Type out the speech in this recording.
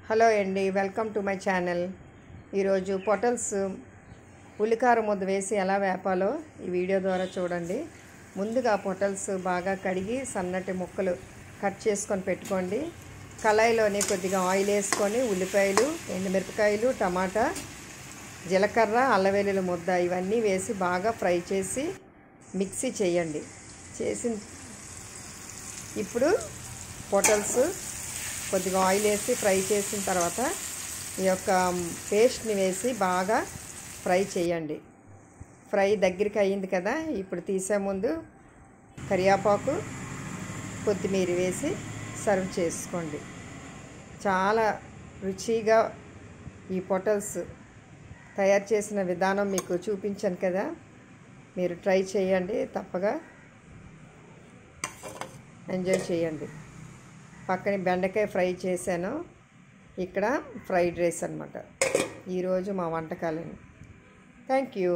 Hello అండి, welcome to my channel. ఈరోజు పొటల్స్ ఉల్లికారం ముద్ద వేసి ఎలా వేపాలో ఈ వీడియో ద్వారా చూడండి. ముందుగా పొటల్స్ బాగా కడిగి సన్నటి ముక్కలు కట్ చేసుకొని పెట్టుకోండి. కళాయిలోని కొద్దిగా ఆయిల్ వేసుకొని ఉల్లిపాయలు, ఎండుమిరపకాయలు, టమాటా, జీలకర్ర, అల్లం వెల్లుల్లి ముద్ద ఇవన్నీ వేసి బాగా ఫ్రై చేసి మిక్సీ చేయండి. ఇప్పుడు పొటల్స్ కొద్దిగా ఆయిల్ వేసి ఫ్రై చేసిన తర్వాత ఈ యొక్క పేస్ట్ని వేసి బాగా ఫ్రై చేయండి. ఫ్రై దగ్గరికి అయ్యింది కదా, ఇప్పుడు తీసే ముందు కరివేపాకు, కొత్తిమీర వేసి సర్వ్ చేసుకోండి. చాలా రుచిగా ఈ పొటల్స్ తయారు చేసిన విధానం మీకు చూపించాను కదా, మీరు ట్రై చేయండి, తప్పగా ఎంజాయ్ చేయండి. పక్కన బెండకాయ ఫ్రై చేశాను. ఇక్కడ ఫ్రైడ్ రైస్ అన్నమాట ఈరోజు మా వంటకాలని. Thank you.